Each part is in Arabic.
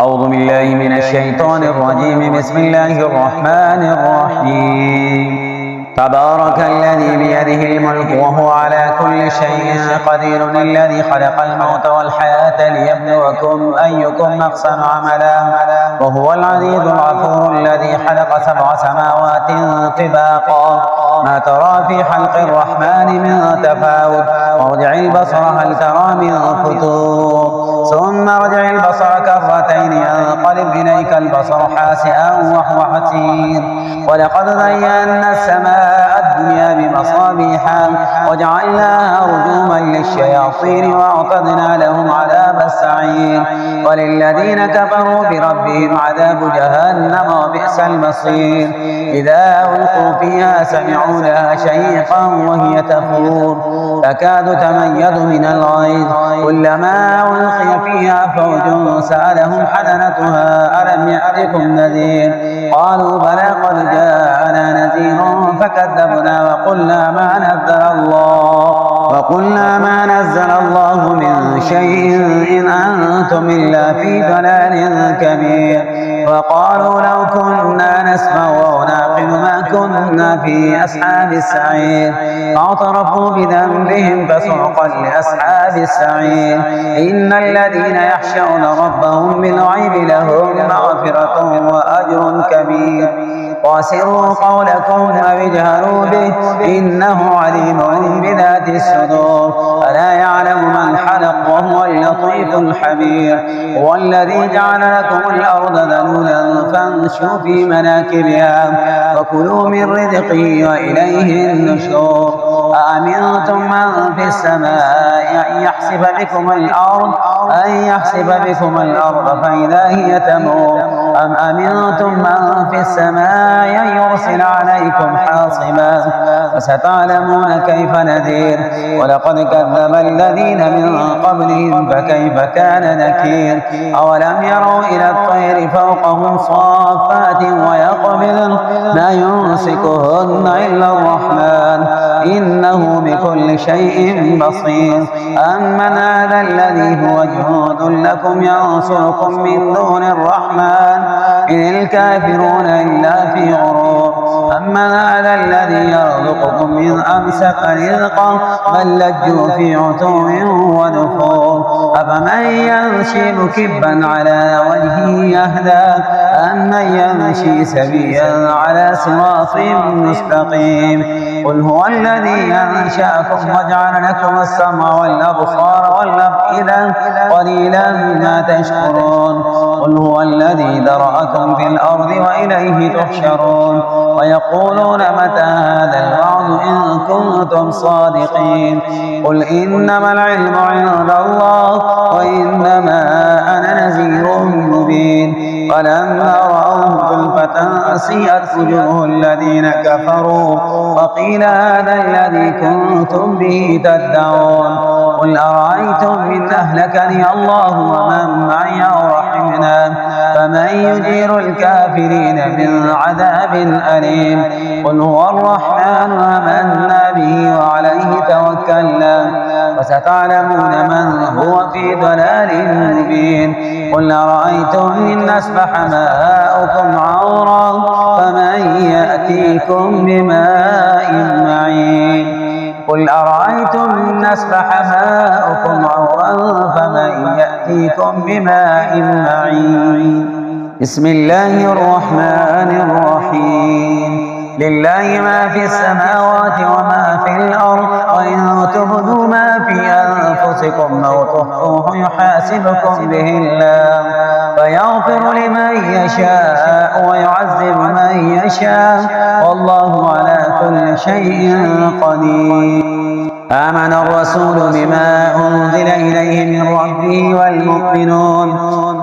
أعوذ بالله من الشيطان الرجيم. بسم الله الرحمن الرحيم. تبارك الذي بيده الملك وهو على كل شيء قدير، الذي خلق الموت والحياة ليبلوكم أيكم أحسن عملا، وهو العزيز الغفور، الذي خلق 7 سماوات طباقا ما ترى في خلق الرحمن من تفاوت، وارجع البصر هل ترى من فتور، ثم ارجع البصر كرتين ينقلب إليك البصر خاسئا وهو حسير. ولقد زينا السماء الدنيا بمصابيح وجعلناها رجوما للشياطين وأعتدنا لهم عذاب السعير. وللذين كفروا بربهم عذاب جهنم وبئس المصير. إذا ألقوا فيها سمعوا لها شهيقا وهي تفور تكاد تميز من الغيظ، كلما ألقي فيها فوج سألهم حسنتها ألم يأتكم نذير، قالوا بلى قد جاءنا نذير فكذبنا وقلنا ما نزل الله من شيء إن أنتم إلا في ضلال كبير. وقالوا لو كنا نسمع ونعقل ما كنا في أصحاب السعير، فاعترفوا بذنبهم فسحقا لأصحاب السعير. إن الذين يخشون ربهم بالغيب لهم مغفرة وأجر كبير. واسروا قولكم أو اجهروا به إنه عليم بذات الصدور. ألا يعلم من خلق وهو اللطيف الخبير. هو الذي جعل لكم الأرض ذلولا فامشوا في مناكبها وكلوا من رزقه وإليه النشور. أأمنتم من في السماء أن يخسف بكم الأرض فإذا هي تمور، أم أمنتم من في السماء أن يرسل عليكم حاصبا، فستعلمون كيف نذير. ولقد كذب الذين من قبلهم فكيف كان نكير. أولم يروا إلى الطير فوقهم صافات ويقبضن ما يمسكهن إلا الرحمن إنه بكل شيء بصير. أمن هذا الذي هو جند لكم ينصركم من دون الرحمن إن الكافرون إلا في غرور. أمن هذا الذي يرزقكم من أمسك رزقا بل لجوا في عتو ونفور. أفمن يمشي مكبا على وجهه يهدى أمن يمشي سويا على صراط مستقيم. قل هو الذي أنشأكم وجعل لكم السمع والأبصار والأفئدة قليلا ما تشكرون. قل هو الذي ذرأكم في الأرض وإليه تحشرون. ويقولون متى هذا الوعد إن كنتم صادقين. قل إنما العلم عند الله وإنما أنا نذير مبين. فلما رأوه زلفة سيئت وجوه الذين كفروا وقيل هذا الذي كنتم به تدعون. قل أرأيتم إن أهلكني الله ومن معي أو رحمنا فمن يجير الكافرين من عذاب أليم. قل هو الرحمن آمنا به وعليه توكلنا وستعلمون من هو في ضلال مبين. قل أرأيتم إن أصبح ماؤكم غورا فمن يأتيكم بماء معين. قل أرأيتم إن أصبح ماؤكم غورا فمن يأتيكم بماء معين. بسم الله الرحمن الرحيم. لله ما في السماوات وما في الأرض وإن تبدوا ما في أنفسكم أو تخفوه يحاسبكم به الله فيغفر لمن يشاء ويعذب من يشاء والله على كل شيء قدير. آمن الرسول بما أنزل إليه من ربه والمؤمنون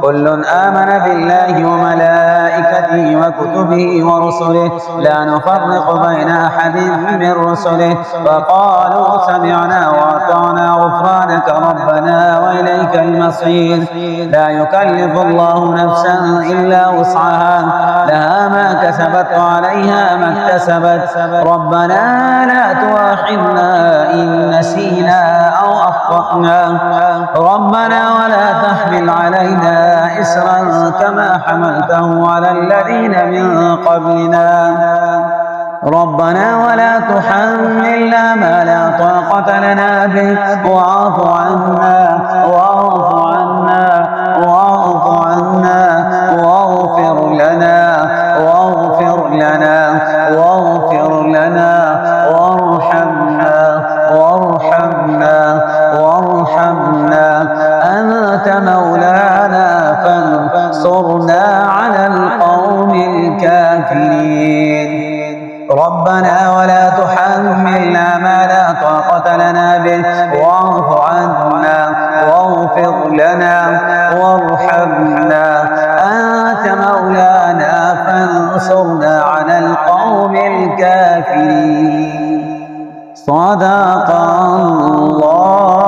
كل آمن بالله وملائكته وكتبه ورسله لا نفرق بين أحد من رسله وقالوا سمعنا وأطعنا غفرانك ربنا وإليك المصير. لا يكلف الله نفسا إلا وسعها لها ما كسبت وعليها ما اكتسبت ربنا لا تؤاخذنا إن نسينا أو أخطأنا ربنا ولا تحمل علينا إسرا كما حملته على الذين من قبلنا ربنا ولا تحملنا ما لا طاقة لنا به واعف عنا واعف عنا واعف عنا واغفر لنا واغفر لنا واغفر لنا وارحمنا وارحمنا وارحمنا أنت مولانا فانصرنا على القوم الكافرين ربنا ولا تحملنا ما لا طاقة لنا به واعف عنا واغفر لنا وارحمنا أنت مولانا فانصرنا على القوم الكافرين صدق الله